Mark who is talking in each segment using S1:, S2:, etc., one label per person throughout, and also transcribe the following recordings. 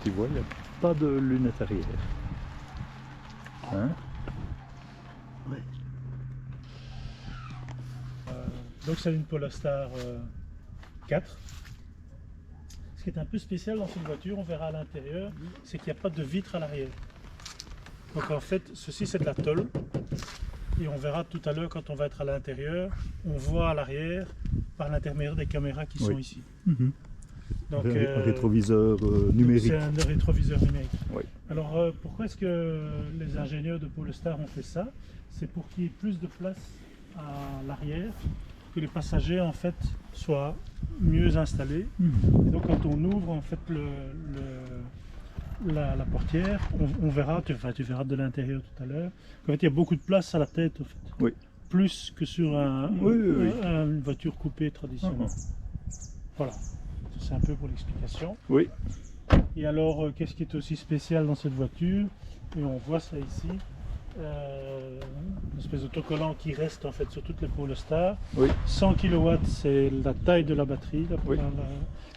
S1: tu vois, il n'y a pas de lunettes arrière. Hein?
S2: Ouais. Donc c'est une Polestar 4. Ce qui est un peu spécial dans cette voiture, on verra à l'intérieur, c'est qu'il n'y a pas de vitre à l'arrière. Donc en fait, ceci c'est de la tôle. Et on verra tout à l'heure quand on va être à l'intérieur, on voit à l'arrière par l'intermédiaire des caméras qui sont ici. Donc,
S1: Un rétroviseur numérique.
S2: C'est un rétroviseur numérique.
S1: Oui.
S2: Alors pourquoi est-ce que les ingénieurs de Polestar ont fait ça? C'est pour qu'il y ait plus de place à l'arrière, que les passagers en fait soient mieux installés. Et donc quand on ouvre en fait la portière, on verra, tu verras de l'intérieur tout à l'heure, qu'en fait il y a beaucoup de place à la tête en fait.
S1: Oui.
S2: Plus que sur une voiture coupée traditionnelle. Voilà, c'est un peu pour l'explication.
S1: Oui.
S2: Et alors, qu'est-ce qui est aussi spécial dans cette voiture? Et on voit ça ici, une espèce d'autocollant qui reste en fait sur toutes les Polestar.
S1: Oui.
S2: 100 kW, c'est la taille de la batterie,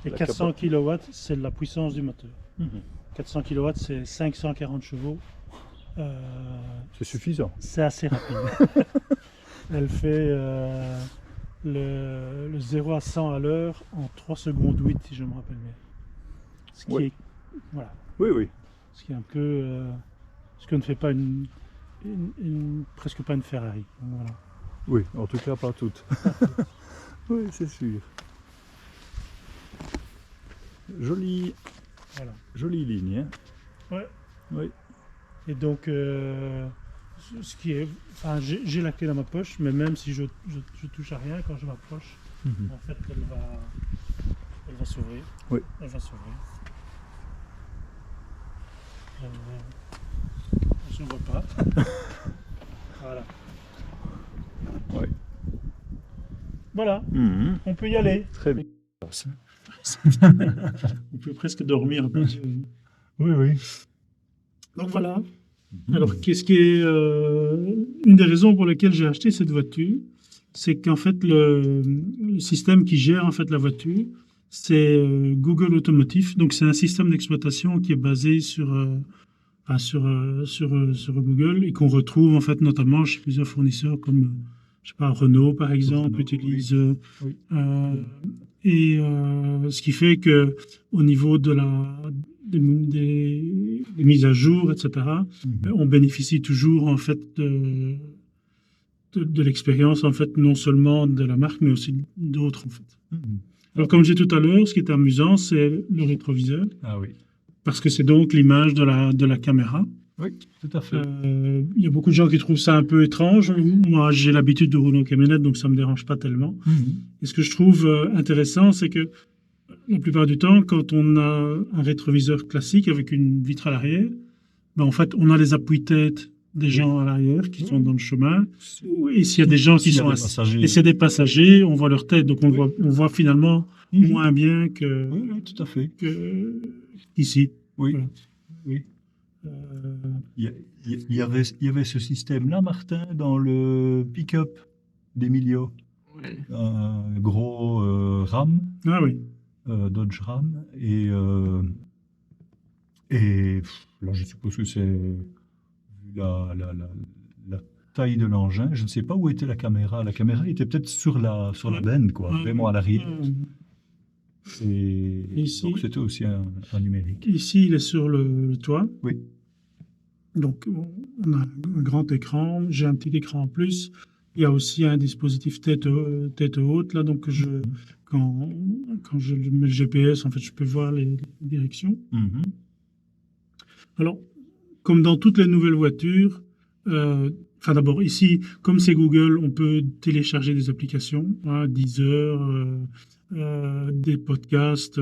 S2: et 400 kW, c'est la puissance du moteur. 400 kW, c'est 540 chevaux.
S1: C'est suffisant.
S2: C'est assez rapide. Elle fait le 0 à 100 à l'heure en 3 secondes 8, si je me rappelle bien. Ce qui est, voilà.
S1: Oui.
S2: Ce qui est un peu ce que ne fait pas presque pas une Ferrari. Voilà.
S1: Oui, en tout cas pas toutes. Oui, c'est sûr. Jolie ligne. Hein?
S2: Ouais.
S1: Oui.
S2: Et donc, ce qui est, enfin, j'ai la clé dans ma poche, mais même si je touche à rien, quand je m'approche, en fait, elle va s'ouvrir.
S1: Oui.
S2: Elle va s'ouvrir. Je ne vois pas. Voilà.
S1: Oui.
S2: Voilà. On peut y aller.
S1: Très bien.
S2: On peut presque dormir.
S1: Oui.
S2: Donc voilà. Alors, qu'est-ce qui est une des raisons pour lesquelles j'ai acheté cette voiture, c'est qu'en fait le système qui gère en fait la voiture, c'est Google Automotive. Donc c'est un système d'exploitation qui est basé sur Google et qu'on retrouve en fait notamment chez plusieurs fournisseurs comme je sais pas, Renault par exemple utilise ce qui fait que au niveau de des mises à jour, etc., on bénéficie toujours en fait de l'expérience en fait non seulement de la marque mais aussi d'autres en fait. Alors comme j'ai dit tout à l'heure, ce qui est amusant c'est le rétroviseur.
S1: Ah oui.
S2: Parce que c'est donc l'image de la caméra.
S1: Oui, tout à fait.
S2: Il y a beaucoup de gens qui trouvent ça un peu étrange. Moi, j'ai l'habitude de rouler en camionnette, donc ça ne me dérange pas tellement. Et ce que je trouve intéressant, c'est que la plupart du temps, quand on a un rétroviseur classique avec une vitre à l'arrière, ben, en fait, on a les appuis-têtes des gens à l'arrière qui sont dans le chemin. Et s'il y a des gens qui sont assis, et s'il y a des passagers, on voit leur tête. Donc, on voit finalement moins bien que...
S1: Oui, tout à fait.
S2: Ici.
S1: Oui.
S2: Voilà.
S1: Oui. Il y avait ce système-là, Martin, dans le pick-up d'Emilio.
S3: Oui.
S1: Un gros Ram.
S2: Ah oui.
S1: Dodge Ram. Et là, je suppose que c'est vu la taille de l'engin. Je ne sais pas où était la caméra. La caméra était peut-être sur la benne, quoi, vraiment à l'arrière. Et
S2: ici,
S1: donc c'était aussi un numérique.
S2: Ici, il est sur le toit.
S1: Oui.
S2: Donc, on a un grand écran. J'ai un petit écran en plus. Il y a aussi un dispositif tête haute. Là, donc, quand je mets le GPS, en fait, je peux voir les directions. Alors, comme dans toutes les nouvelles voitures, d'abord, ici, comme c'est Google, on peut télécharger des applications, Deezer, des podcasts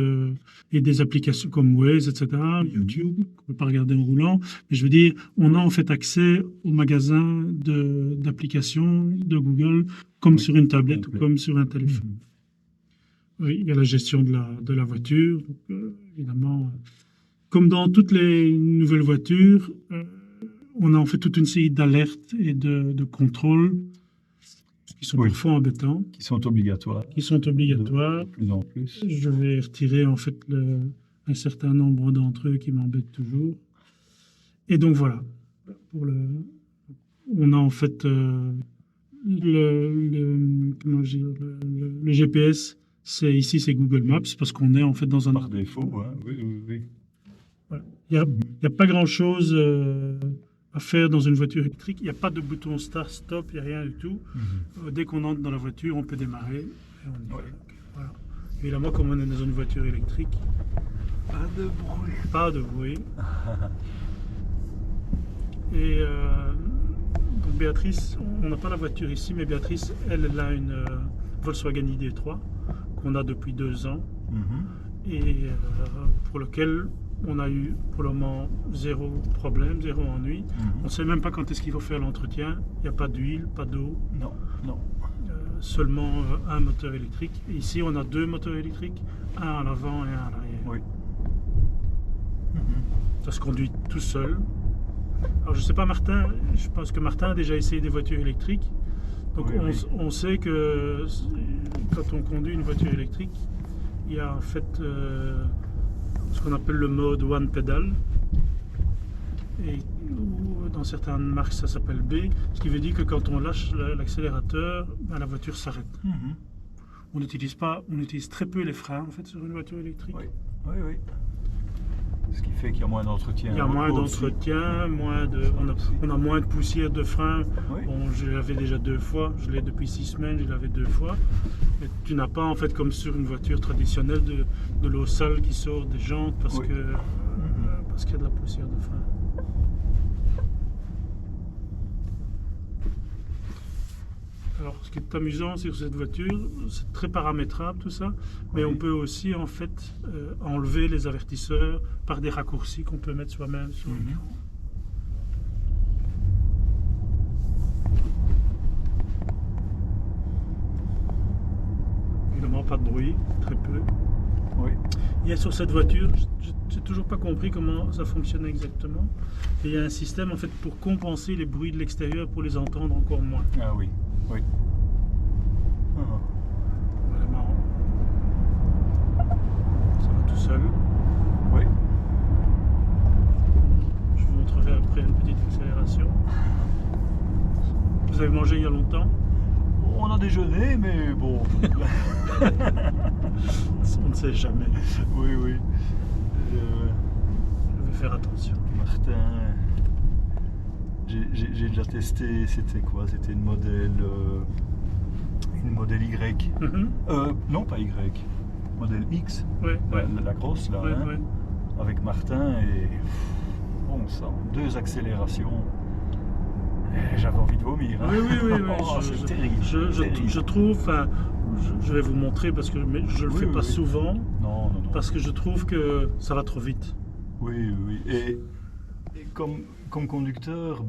S2: et des applications comme Waze, etc., YouTube, qu'on ne peut pas regarder en roulant. Mais je veux dire, on a en fait accès au magasin d'applications de Google comme sur une tablette ou comme sur un téléphone. Oui, il y a la gestion de la voiture, donc, évidemment. Comme dans toutes les nouvelles voitures, on a en fait toute une série d'alertes et de contrôles qui sont parfois embêtants.
S1: Qui sont obligatoires.
S2: De plus en plus.
S1: Je vais
S2: retirer en fait un certain nombre d'entre eux qui m'embêtent toujours. Et donc voilà, on a en fait comment dire, le GPS, ici c'est Google Maps parce qu'on est en fait dans un...
S1: Par défaut, hein. Oui.
S2: Voilà. Il n'y a pas grand-chose à faire dans une voiture électrique. Il n'y a pas de bouton start, stop, il n'y a rien du tout. Dès qu'on entre dans la voiture, on peut démarrer. Et on y va. Donc, voilà. Évidemment, comme on est dans une voiture électrique, pas de bruit. Et donc Béatrice, on n'a pas la voiture ici, mais Béatrice, elle a une Volkswagen ID3 qu'on a depuis 2 ans et pour lequel on a eu pour le moment 0 problème, 0 ennui. On ne sait même pas quand est-ce qu'il faut faire l'entretien. Il n'y a pas d'huile, pas d'eau.
S1: Non.
S2: Seulement un moteur électrique. Et ici, on a 2 moteurs électriques, un à l'avant et un à l'arrière.
S1: Oui.
S2: Ça se conduit tout seul. Alors je sais pas Martin, je pense que Martin a déjà essayé des voitures électriques. Donc on sait que quand on conduit une voiture électrique, il y a en fait ce qu'on appelle le mode one pedal. Et dans certaines marques ça s'appelle B, ce qui veut dire que quand on lâche l'accélérateur, la voiture s'arrête. On utilise très peu les freins en fait sur une voiture électrique.
S1: Oui. Ce qui fait qu'il y a moins d'entretien.
S2: Il y a moins d'entretien, on a moins de poussière de frein. Bon, je l'avais déjà 2 fois, je l'ai depuis 6 semaines, je l'avais 2 fois. Mais tu n'as pas en fait comme sur une voiture traditionnelle de l'eau sale qui sort des jantes parce qu'il y a de la poussière de frein. Alors, ce qui est amusant sur cette voiture, c'est très paramétrable tout ça, mais on peut aussi en fait enlever les avertisseurs par des raccourcis qu'on peut mettre soi-même sur l'écran. Évidemment, pas de bruit, très peu.
S1: Oui.
S2: Il y a sur cette voiture, je n'ai toujours pas compris comment ça fonctionne exactement. Et il y a un système en fait pour compenser les bruits de l'extérieur pour les entendre encore moins.
S1: Ah oui.
S2: Vraiment. Ça va tout seul.
S1: Oui.
S2: Je vous montrerai après une petite accélération. Vous avez mangé il y a longtemps?
S1: On a déjeuné, mais bon.
S2: On ne sait jamais.
S1: Oui.
S2: Je vais faire attention.
S1: Martin, j'ai déjà testé, c'était quoi? C'était une modèle Y. Non, pas Y. Modèle X. La grosse, là. Avec Martin et... Bon sang, 2 accélérations. Et j'avais envie de vomir. Hein.
S2: Oui.
S1: C'est terrible.
S2: Je trouve... Je vais vous montrer parce que je le fais pas souvent.
S1: Non.
S2: Parce que je trouve que ça va trop vite.
S1: Oui. Et comme conducteur,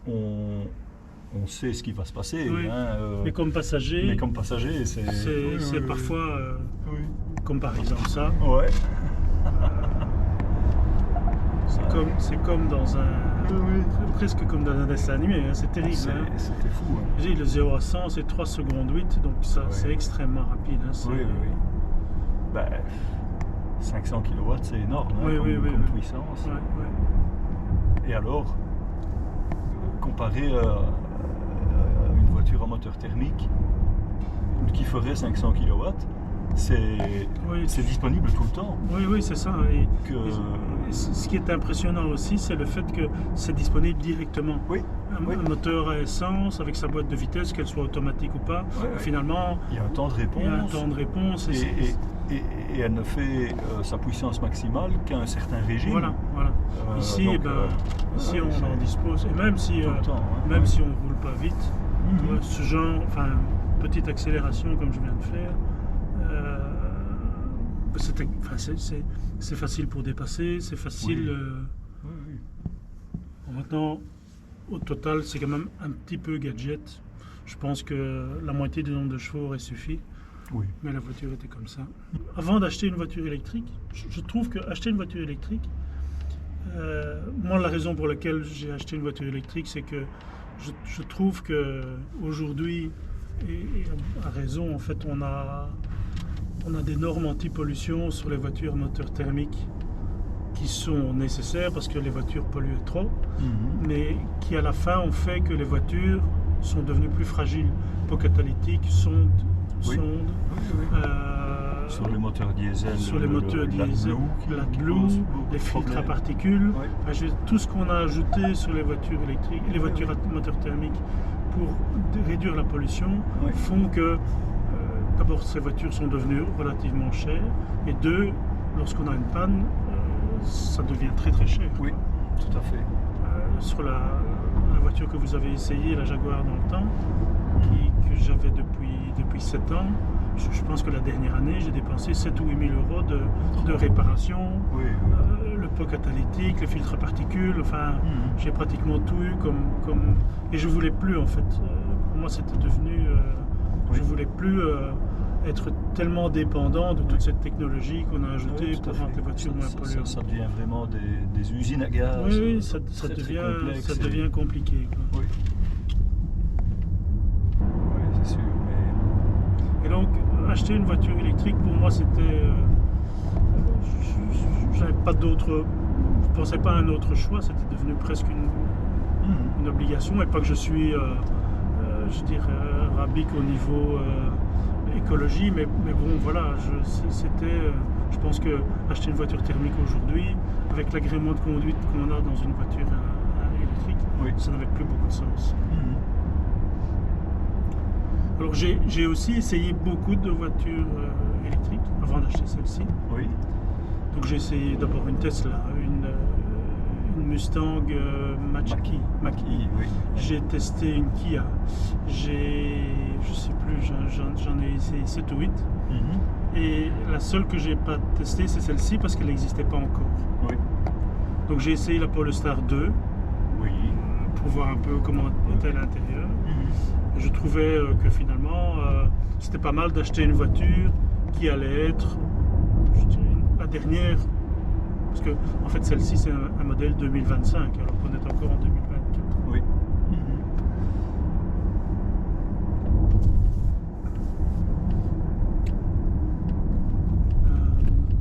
S1: on sait ce qui va se passer.
S2: Mais comme passager, c'est parfois comme par exemple ça.
S1: Ouais.
S2: C'est comme dans presque comme dans un dessin animé, hein. C'est terrible.
S1: C'était fou.
S2: Hein. Le 0 à 100 c'est 3 secondes 8, donc ça c'est extrêmement rapide. Hein.
S1: Oui. 500 kW c'est énorme comme puissance. Et alors, comparé à une voiture à moteur thermique qui ferait 500 kW, c'est disponible tout le temps.
S2: Oui, c'est ça. Et ce qui est impressionnant aussi, c'est le fait que c'est disponible directement. Un moteur à essence, avec sa boîte de vitesse, qu'elle soit automatique ou pas, finalement...
S1: Il y a un temps de réponse. Et elle ne fait sa puissance maximale qu'à un certain régime.
S2: Voilà. Ici, on en dispose. Et même si on ne roule pas vite, ce genre, petite accélération comme je viens de faire, c'est facile pour dépasser, c'est facile. Maintenant, au total, c'est quand même un petit peu gadget. Je pense que la moitié du nombre de chevaux aurait suffi. Mais la voiture était comme ça. Avant d'acheter une voiture électrique, je trouve qu'acheter une voiture électrique, moi la raison pour laquelle j'ai acheté une voiture électrique, c'est que je trouve que aujourd'hui, et à raison, en fait, on a des normes anti-pollution sur les voitures moteurs thermiques qui sont nécessaires parce que les voitures polluent trop, mais qui à la fin ont fait que les voitures sont devenues plus fragiles. Pot catalytique, sonde,
S1: sur les moteurs diesel,
S2: l'AdBlue, les filtres à particules, tout ce qu'on a ajouté sur les voitures électriques, les voitures à moteur thermique pour réduire la pollution, font que d'abord ces voitures sont devenues relativement chères, et deux, lorsqu'on a une panne, ça devient très très cher.
S1: Oui, tout à fait.
S2: Sur la voiture que vous avez essayée, la Jaguar dans le temps, que j'avais depuis 7 ans, je pense que la dernière année, j'ai dépensé 7 ou 8 000 euros de réparation, le pot catalytique, les filtres à particules, enfin, j'ai pratiquement tout eu comme... Et je voulais plus en fait. Pour moi, c'était devenu... je voulais plus être tellement dépendant de toute cette technologie qu'on a ajoutée pour rendre les voitures moins polluantes.
S1: Ça devient vraiment des usines à gaz.
S2: Oui, ça devient compliqué. Quoi.
S1: Oui, c'est sûr.
S2: Et donc, acheter une voiture électrique, pour moi, c'était... j'avais pas d'autre... Je pensais pas à un autre choix, c'était devenu presque une obligation. Et pas que je suis, je dirais, rabique au niveau écologie, mais bon, voilà, je pense que acheter une voiture thermique aujourd'hui, avec l'agrément de conduite qu'on a dans une voiture électrique, ça n'avait plus beaucoup de sens. Alors j'ai aussi essayé beaucoup de voitures électriques avant d'acheter celle-ci.
S1: Oui.
S2: Donc j'ai essayé d'abord une Tesla, une Mustang Mach-E.
S1: Oui.
S2: J'ai testé une Kia. Je sais plus, j'en ai essayé 7 ou 8. Et la seule que j'ai pas testée, c'est celle-ci parce qu'elle n'existait pas encore.
S1: Oui.
S2: Donc j'ai essayé la Polestar 2.
S1: Oui.
S2: Pour voir un peu comment était l'intérieur. Je trouvais que finalement, c'était pas mal d'acheter une voiture qui allait être, je dirais, la dernière. Parce que, en fait, celle-ci, c'est un modèle 2025, alors qu'on est encore en 2024.
S1: Oui.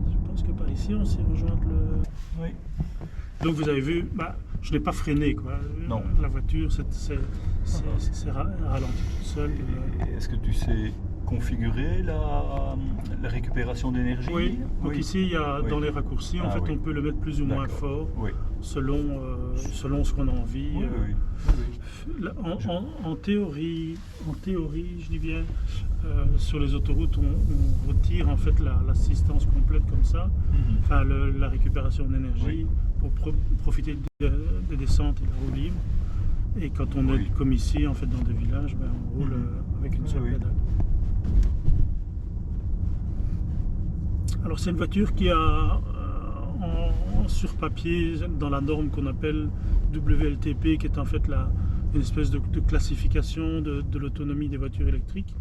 S2: Je pense que par ici, on s'est rejoint le...
S1: Oui.
S2: Donc, vous avez vu, je n'ai pas freiné, quoi.
S1: Non.
S2: La voiture, c'est ralenti toute seule.
S1: Est-ce que tu sais configurer la récupération d'énergie?
S2: Oui. Donc ici, il y a dans les raccourcis, en fait, on peut le mettre plus ou moins fort selon ce qu'on a envie. En théorie, je dis bien, sur les autoroutes, on retire en fait l'assistance complète comme ça, enfin la récupération d'énergie pour profiter des descentes et de la roue libre. Et quand on est comme ici, en fait, dans des villages, on roule avec une seule pédale. Alors c'est une voiture qui a sur papier, dans la norme qu'on appelle WLTP, qui est en fait une espèce de classification de l'autonomie des voitures électriques.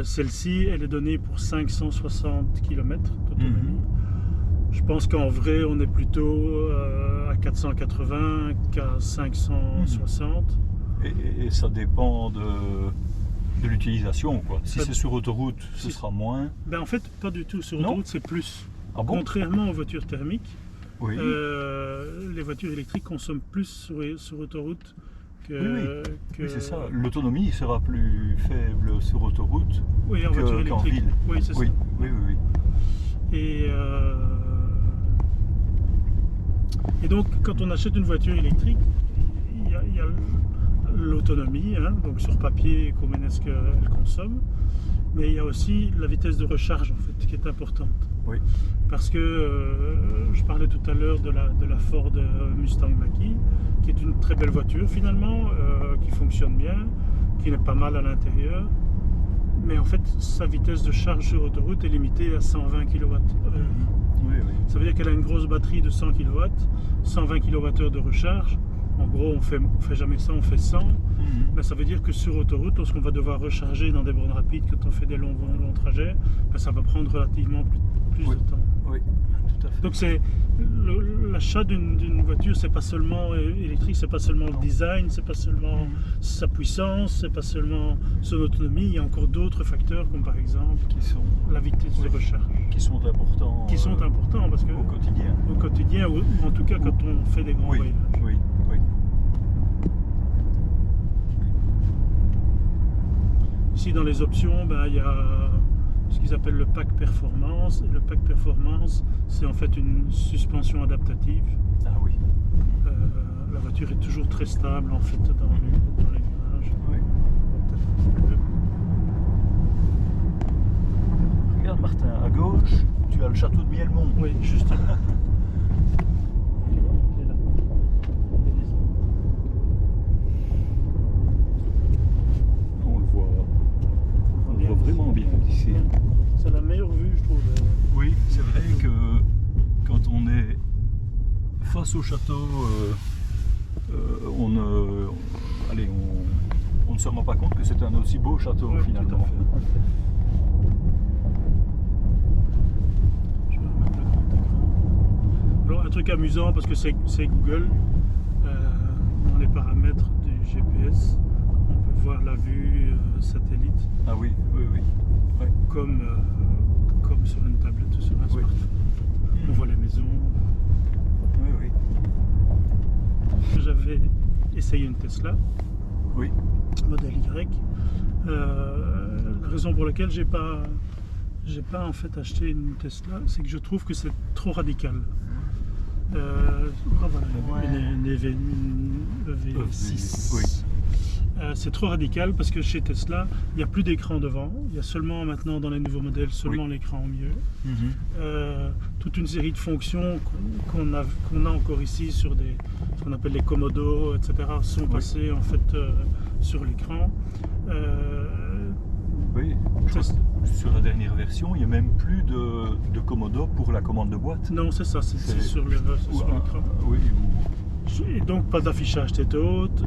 S2: Celle-ci, elle est donnée pour 560 km d'autonomie. Je pense qu'en vrai, on est plutôt à 480 qu'à 560.
S1: Et ça dépend de l'utilisation, quoi. Si c'est sur autoroute, ce sera moins.
S2: En fait, pas du tout. Sur autoroute, c'est plus.
S1: Ah bon?
S2: Contrairement aux voitures thermiques, les voitures électriques consomment plus sur autoroute que...
S1: Oui, c'est ça. L'autonomie sera plus faible sur autoroute
S2: qu'en
S1: ville.
S2: Oui, c'est ça.
S1: Oui.
S2: Et donc, quand on achète une voiture électrique, il y a l'autonomie, donc sur papier, combien est-ce qu'elle consomme, mais il y a aussi la vitesse de recharge en fait, qui est importante.
S1: Oui.
S2: Parce que je parlais tout à l'heure de la Ford Mustang Mach-E, qui est une très belle voiture finalement, qui fonctionne bien, qui n'est pas mal à l'intérieur, mais en fait sa vitesse de charge sur autoroute est limitée à 120 kWh. Ça veut dire qu'elle a une grosse batterie de 100 kW, 120 kWh de recharge, En gros, on fait jamais ça, on fait 100. Ben, ça veut dire que sur autoroute, lorsqu'on va devoir recharger dans des bornes rapides, quand on fait des longs trajets, ben, ça va prendre relativement plus de temps.
S1: Oui, tout à fait.
S2: Donc l'achat d'une voiture, c'est pas seulement électrique, c'est pas seulement le design, c'est pas seulement sa puissance, c'est pas seulement son autonomie, il y a encore d'autres facteurs comme par exemple la vitesse de recharge.
S1: Qui sont importants.
S2: Parce que au quotidien ou en tout cas quand on fait des grands voyages.
S1: Oui.
S2: Ici dans les options, ben, il y a ce qu'ils appellent le pack performance. Le pack performance, c'est en fait une suspension adaptative.
S1: Ah oui.
S2: La voiture est toujours très stable en fait dans les virages.
S1: Oui. Regarde Martin, à gauche, tu as le château de Mielmont.
S2: Oui, juste là. Il est là.
S1: On le voit vraiment bien d'ici.
S2: C'est la meilleure vue, je trouve.
S1: Oui, c'est vrai que quand on est face au château, on ne se rend pas compte que c'est un aussi beau château finalement.
S2: Je vais remettre le grand écran. Alors, un truc amusant parce que c'est Google. Dans les paramètres du GPS, on peut voir la vue satellite.
S1: Ah oui.
S2: Comme sur une tablette ou sur un smartphone. On voit les maisons.
S1: Oui.
S2: J'avais essayé une Tesla, modèle Y. La raison pour laquelle j'ai pas en fait acheté une Tesla, c'est que je trouve que c'est trop radical. Une EV6.
S1: Oui.
S2: C'est trop radical parce que chez Tesla, il n'y a plus d'écran devant. Il y a seulement maintenant dans les nouveaux modèles seulement l'écran au milieu. Toute une série de fonctions qu'on a encore ici sur ce qu'on appelle les Komodo, etc. sont passées en fait sur l'écran.
S1: Oui. Sur la dernière version, il n'y a même plus de Komodo pour la commande de boîte.
S2: Non, c'est ça, c'est sur l'écran.
S1: Oui.
S2: Et donc pas d'affichage tête haute.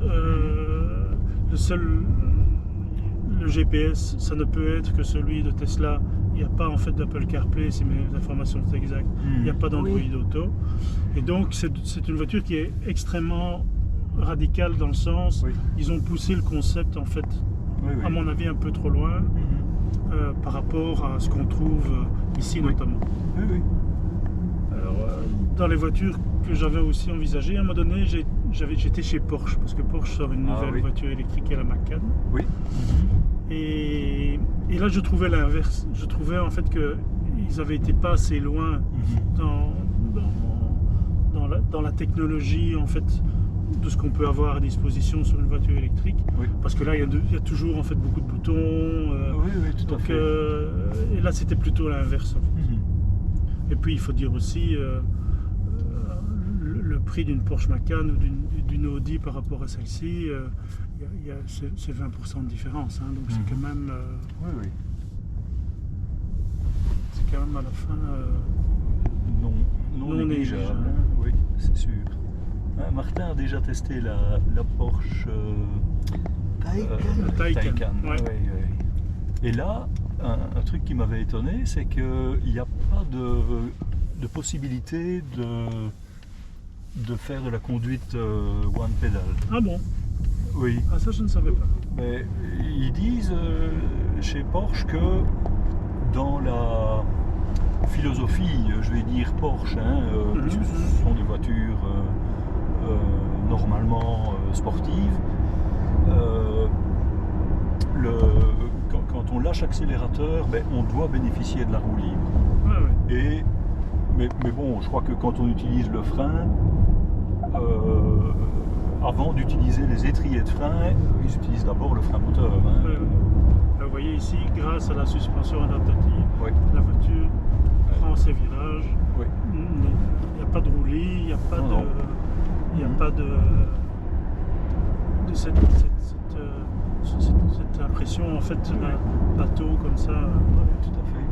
S2: Le GPS, ça ne peut être que celui de Tesla. Il n'y a pas en fait d'Apple CarPlay, si mes informations sont exactes. Il n'y a pas d'Android Auto. Et donc c'est une voiture qui est extrêmement radicale dans le sens, ils ont poussé le concept en fait, à mon avis, un peu trop loin par rapport à ce qu'on trouve ici notamment. Alors, dans les voitures que j'avais aussi envisagées, à un moment donné, j'étais chez Porsche, parce que Porsche sort une nouvelle voiture électrique à la Macan. Et là, je trouvais l'inverse. Je trouvais en fait qu'ils avaient été pas assez loin dans la technologie en fait de ce qu'on peut avoir à disposition sur une voiture électrique. Parce que là, il y a toujours en fait beaucoup de boutons.
S1: Tout à fait.
S2: Et là, c'était plutôt l'inverse. En fait. Et puis, il faut dire aussi le prix d'une Porsche Macan ou d'une Audi par rapport à celle-ci, c'est 20% de différence. Hein, donc, c'est quand même... C'est quand même à la fin...
S1: non négligeable. Oui, c'est sûr. Martin a déjà testé la Porsche Taycan. Et là, un truc qui m'avait étonné, c'est qu'il n'y a pas de possibilité de faire de la conduite one pedal.
S2: Ah bon?
S1: Oui.
S2: Ah ça je ne savais pas.
S1: Mais ils disent chez Porsche que dans la philosophie, je vais dire Porsche, puisque ce sont des voitures normalement sportives, quand on lâche l'accélérateur, on doit bénéficier de la roue libre. Mais bon, je crois que quand on utilise le frein, avant d'utiliser les étriers de frein, ils utilisent d'abord le frein moteur.
S2: Vous voyez ici, grâce à la suspension adaptative, la voiture prend ses virages. Il n'y a pas de roulis, il n'y a pas de cette impression en fait d'un bateau comme ça.
S1: Tout à fait.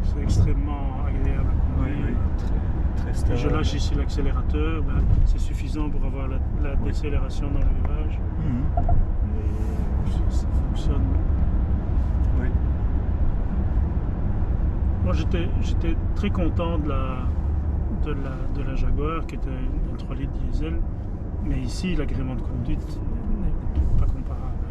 S2: C'est extrêmement agréable à conduire.
S1: très stable.
S2: Je lâche ici l'accélérateur, c'est suffisant pour avoir la décélération dans le virage. Et ça fonctionne.
S1: Oui.
S2: Moi j'étais très content de la Jaguar qui était un 3 litres diesel, mais ici l'agrément de conduite n'est pas comparable.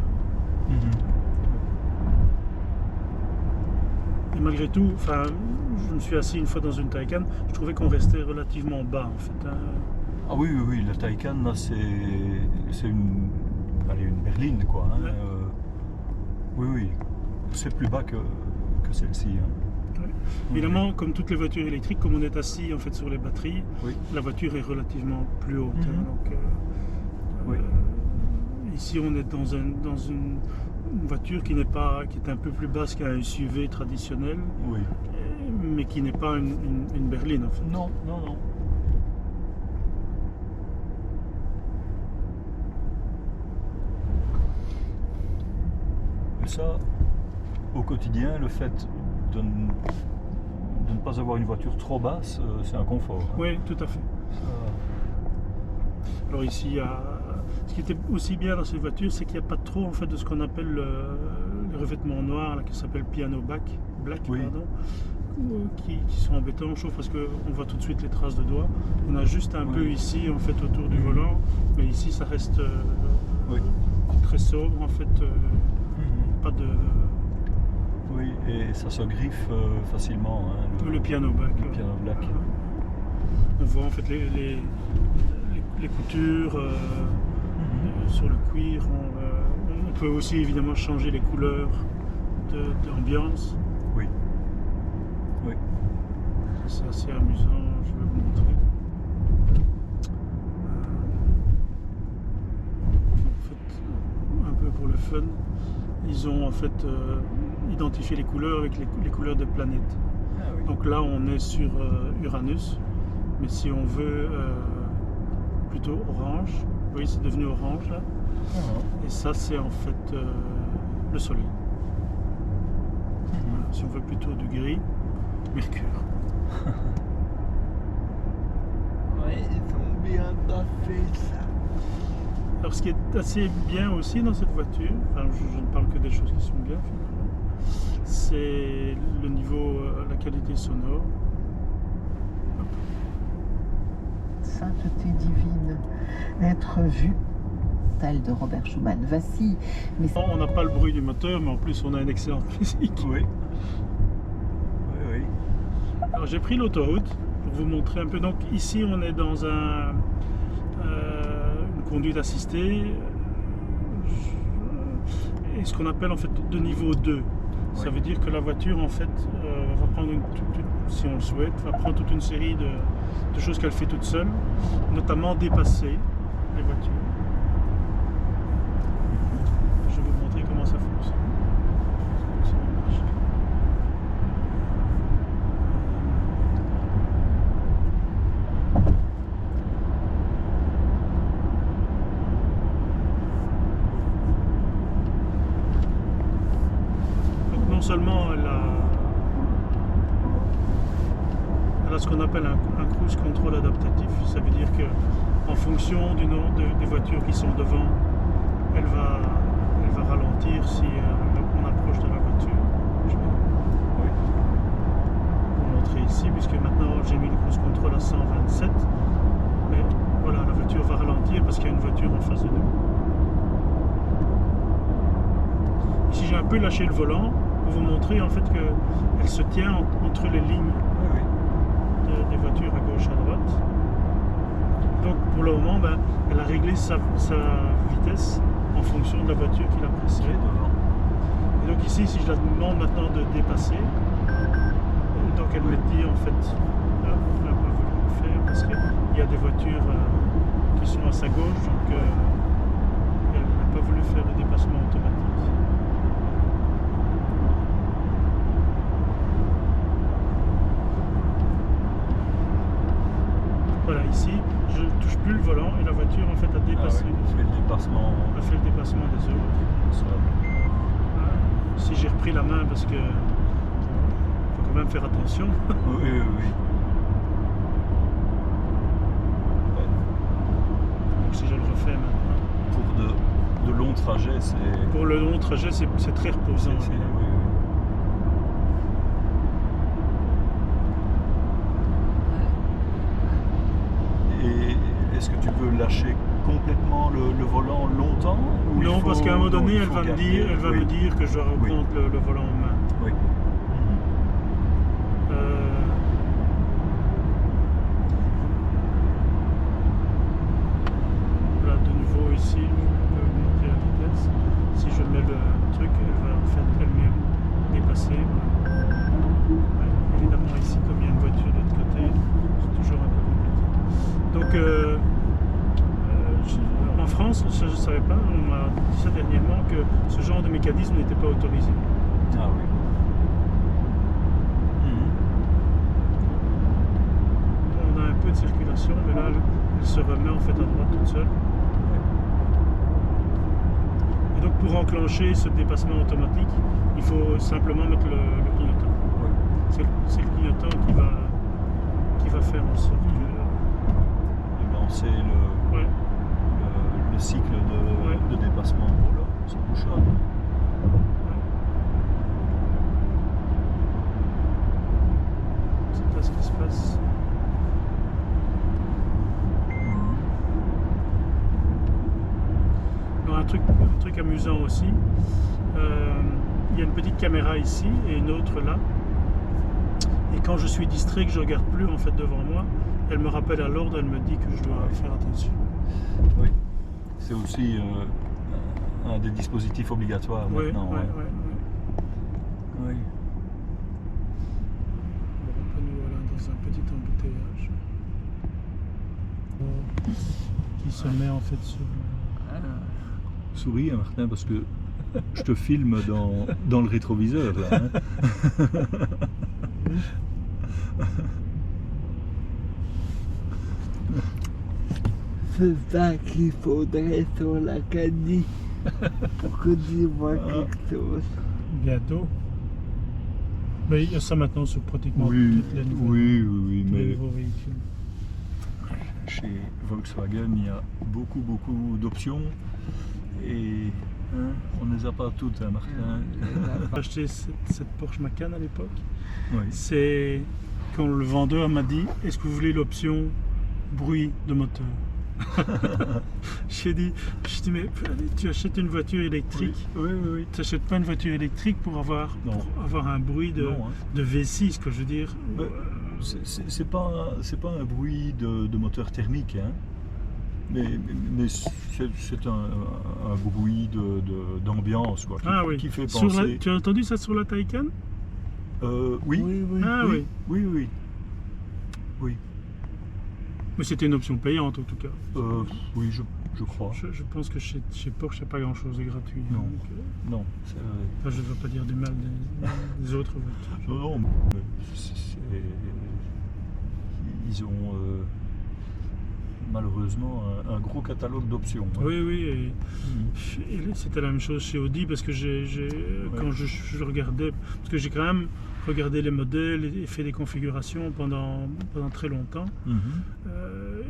S2: Et malgré tout, je me suis assis une fois dans une Taycan, je trouvais qu'on restait relativement bas en fait.
S1: Ah oui, la Taycan, là, c'est une berline, quoi. Hein. Oui, c'est plus bas que celle-ci. Hein.
S2: Ouais. Évidemment, comme toutes les voitures électriques, comme on est assis en fait sur les batteries, la voiture est relativement plus haute. Hein. Donc, ici, on est dans une voiture qui est un peu plus basse qu'un SUV traditionnel, mais qui n'est pas une berline en fait.
S1: Non. Et ça, au quotidien, le fait de ne pas avoir une voiture trop basse, c'est un confort. Hein.
S2: Oui, tout à fait. Alors ici, ce qui était aussi bien dans cette voiture, c'est qu'il n'y a pas trop en fait de ce qu'on appelle les revêtements noirs, là, qui s'appelle piano black, pardon, qui sont embêtants, je trouve, parce qu'on voit tout de suite les traces de doigts. On a juste un peu ici en fait autour du volant, mais ici ça reste très sobre en fait, pas de.
S1: Oui, et ça se griffe facilement. Hein,
S2: le piano black. On voit en fait les coutures sur le cuir. On peut aussi évidemment changer les couleurs d'ambiance.
S1: Oui.
S2: C'est assez amusant, je vais vous montrer. En fait, un peu pour le fun, ils ont en fait identifié les couleurs avec les couleurs des planètes. Donc là, on est sur Uranus, mais si on veut plutôt orange, vous voyez, c'est devenu orange là. Et ça, c'est en fait le Soleil. Voilà, si on veut plutôt du gris, Mercure.
S3: Ils ont bien taffé ça.
S2: Alors, ce qui est assez bien aussi dans cette voiture, je ne parle que des choses qui sont bien finalement, c'est le niveau, la qualité sonore.
S3: Sainteté divine, être vu, tel de Robert Schumann. Voici. Mais
S2: on n'a pas le bruit du moteur, mais en plus on a une excellente musique.
S1: Oui.
S2: Alors j'ai pris l'autoroute pour vous montrer un peu. Donc ici on est dans une conduite assistée et ce qu'on appelle en fait de niveau 2. Ça veut dire que la voiture en fait va prendre si on le souhaite, va prendre toute une série de choses qu'elle fait toute seule, notamment dépasser les voitures. Je vais vous montrer comment ça fonctionne. Seulement elle a ce qu'on appelle un cruise control adaptatif. Ça veut dire que en fonction du nombre des voitures qui sont devant, elle va ralentir si on approche de la voiture. Je vais vous montrer ici, puisque maintenant j'ai mis le cruise control à 127. Mais voilà, la voiture va ralentir parce qu'il y a une voiture en face de nous. Ici j'ai un peu lâché le volant pour vous montrer en fait qu'elle se tient entre les lignes des voitures à gauche à droite. Donc pour le moment, elle a réglé sa vitesse en fonction de la voiture qui la précède. Et donc ici, si je la demande maintenant de dépasser, donc elle me dit en fait, elle n'a pas voulu le faire parce qu'il y a des voitures qui sont à sa gauche, donc elle n'a pas voulu faire le dépassement automatique. Voilà, ici, je ne touche plus le volant et la voiture en fait a dépassé.
S1: Elle fait le dépassement
S2: des autres. Ici, j'ai repris la main parce que faut quand même faire attention.
S1: Oui.
S2: donc si je le refais maintenant.
S1: Pour de longs trajets, c'est...
S2: Pour le long trajet, c'est très reposant.
S1: Oui, oui. Et est-ce que tu peux lâcher complètement le volant longtemps ou
S2: Non, parce qu'à un moment donné, elle va me dire que je dois reprendre le volant en main.
S1: Oui.
S2: Là, de nouveau ici, je peux monter la vitesse. Si je mets le truc, elle va en fait elle-même dépasser. Ouais, évidemment, ici, comme il y a une voiture de l'autre côté, c'est toujours un peu compliqué. Donc, en France, je ne savais pas, on m'a dit ça dernièrement, que ce genre de mécanisme n'était pas autorisé.
S1: Ah oui.
S2: On a un peu de circulation, mais là, elle se remet en fait à droite toute seule. Et donc, pour enclencher ce dépassement automatique, il faut simplement mettre le clignotant.
S1: Oui.
S2: C'est le clignotant qui va faire en sorte
S1: de lancer le cycle de dépassement. Voilà, ça bouchonne.
S2: C'est pas ce qui se passe. Alors, un truc amusant aussi, il y a une petite caméra ici et une autre là. Et quand je suis distrait, que je regarde plus en fait devant moi, elle me rappelle à l'ordre, elle me dit que je dois faire attention.
S1: Oui, c'est aussi un des dispositifs obligatoires maintenant.
S2: Oui.
S1: Oui.
S2: Bon, nous voilà dans un petit embouteillage qui se met en fait sur...
S1: Souris, hein, Martin, parce que je te filme dans le rétroviseur là. Hein.
S4: C'est ça qu'il faudrait sur l'Acadie pour que tu vois quelque chose.
S2: Bientôt. Mais il y a ça maintenant sur pratiquement toutes les nouvelles,
S1: oui,
S2: tous les
S1: mais
S2: nouveaux véhicules.
S1: chez Volkswagen, il y a beaucoup d'options et on ne les a pas toutes, hein, Martin.
S2: J'ai acheté cette Porsche Macan à l'époque.
S1: Oui.
S2: C'est quand le vendeur m'a dit: est-ce que vous voulez l'option bruit de moteur? J'ai dit, mais tu achètes une voiture électrique,
S1: oui.
S2: tu n'achètes pas une voiture électrique pour avoir un bruit de V6, que je veux dire.
S1: C'est pas un bruit de moteur thermique, hein. Mais c'est un bruit d'ambiance quoi, qui fait penser.
S2: Tu as entendu ça sur la Taycan?
S1: Oui.
S2: Ah oui.
S1: Oui.
S2: Mais c'était une option payante en tout cas.
S1: Oui, je crois.
S2: Je pense que chez Porsche, il n'y a pas grand chose de gratuit.
S1: Non,
S2: donc,
S1: non.
S2: je ne veux pas dire du mal des autres voitures.
S1: Non, mais ils ont malheureusement un gros catalogue d'options. Hein.
S2: Oui, et c'était la même chose chez Audi parce que quand je regardais, parce que j'ai quand même regardé les modèles et fait des configurations pendant très longtemps,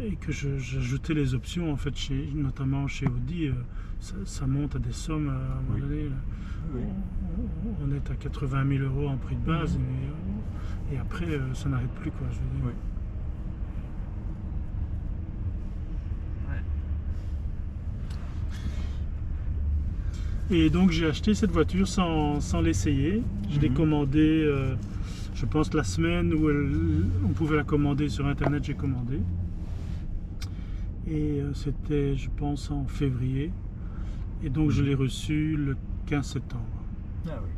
S2: et que j'ajoutais les options en fait, notamment chez Audi, ça monte à des sommes à un moment donné. On est à 80 000 € en prix de base, et après ça n'arrête plus quoi. Je veux dire. Et donc j'ai acheté cette voiture sans l'essayer. Je l'ai commandée, je pense la semaine où on pouvait la commander sur internet, j'ai commandé. Et c'était, je pense, en février. Et donc je l'ai reçue le 15 septembre.
S1: Ah oui.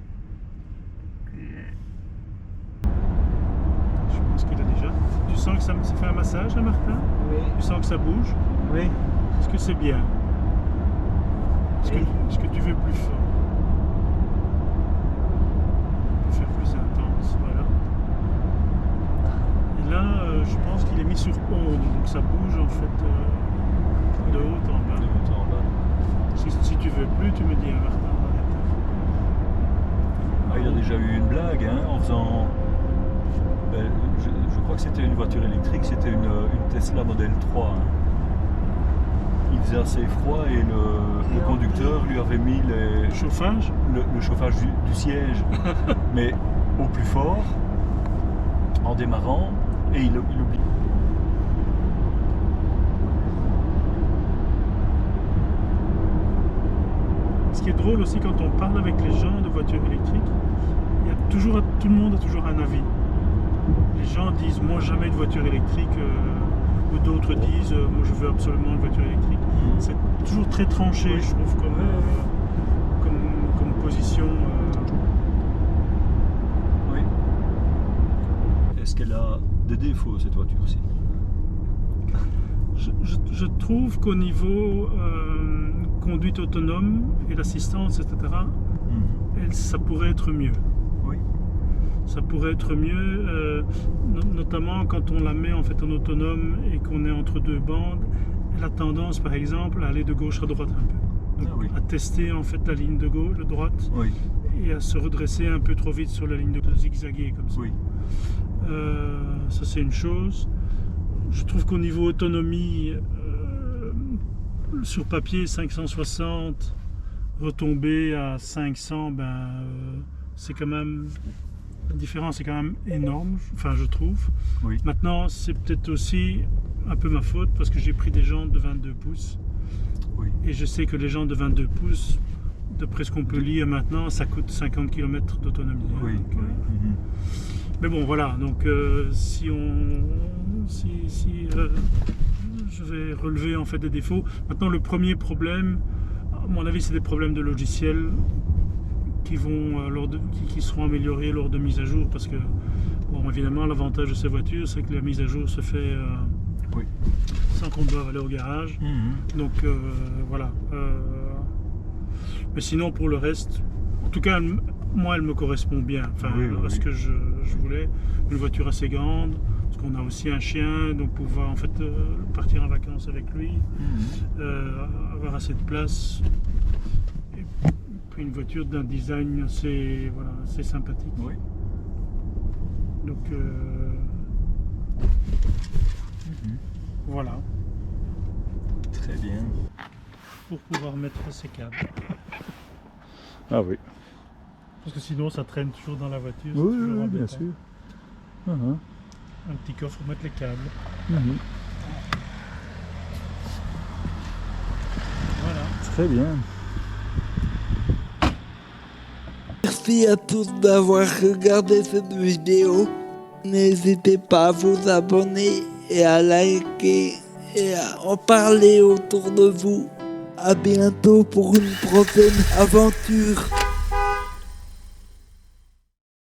S2: Je pense qu'il a déjà. Tu sens que ça fait un massage, hein, Martin?
S4: Oui.
S2: Tu sens que ça bouge?
S4: Oui.
S2: Est-ce que c'est bien? Est-ce que tu veux plus fort? On peut faire plus intense, voilà. Et là, je pense qu'il est mis sur onde, donc ça bouge en fait de haut en bas.
S1: De haut en bas.
S2: Si tu veux plus, tu me dis, Martin, arrête.
S1: Il a déjà eu une blague en faisant. Je crois que c'était une voiture électrique, c'était une Tesla Model 3. Hein. Il faisait assez froid et le conducteur lui avait mis
S2: Chauffage.
S1: le chauffage du siège, mais au plus fort, en démarrant, et il oublie.
S2: Ce qui est drôle aussi quand on parle avec les gens de voitures électriques, tout le monde a toujours un avis. Les gens disent moi jamais de voiture électrique, ou d'autres disent moi je veux absolument une voiture électrique. C'est toujours très tranché, je trouve, comme position.
S1: Oui. Est-ce qu'elle a des défauts cette voiture-ci?
S2: Je trouve qu'au niveau conduite autonome et l'assistance, etc., ça pourrait être mieux.
S1: Oui.
S2: Ça pourrait être mieux, notamment quand on la met en fait en autonome et qu'on est entre deux bandes. Elle a tendance, par exemple, à aller de gauche à droite un peu. Donc, à tester en fait la ligne de gauche, de droite, et à se redresser un peu trop vite sur la ligne de zigzaguer comme ça.
S1: Oui.
S2: Ça c'est une chose. Je trouve qu'au niveau autonomie, sur papier 560, retomber à 500, c'est quand même, la différence est quand même énorme, enfin je trouve.
S1: Oui.
S2: Maintenant, c'est peut-être aussi un peu ma faute parce que j'ai pris des jantes de 22 pouces.
S1: Oui.
S2: Et je sais que les jantes de 22 pouces, d'après ce qu'on peut lire maintenant, ça coûte 50 km d'autonomie.
S1: Oui.
S2: Donc, mais bon, voilà, donc si je vais relever en fait des défauts. Maintenant, le premier problème, à mon avis, c'est des problèmes de logiciel qui seront améliorés lors de mise à jour, parce que, bon, évidemment, l'avantage de ces voitures, c'est que la mise à jour se fait sans qu'on doive aller au garage. Donc voilà. Mais sinon, pour le reste, en tout cas, moi, elle me correspond bien. Enfin, à ce que je voulais. Une voiture assez grande, parce qu'on a aussi un chien, donc pouvoir en fait partir en vacances avec lui, avoir assez de place. Et puis une voiture d'un design assez sympathique.
S1: Oui.
S2: Donc voilà.
S1: Très bien.
S2: Pour pouvoir mettre ces câbles.
S1: Ah oui.
S2: Parce que sinon ça traîne toujours dans la voiture.
S1: Oui, bien sûr.
S2: Un petit coffre pour mettre les câbles. Voilà.
S1: Très bien.
S4: Merci à tous d'avoir regardé cette vidéo. N'hésitez pas à vous abonner et à liker et à en parler autour de vous. À bientôt pour une prochaine aventure.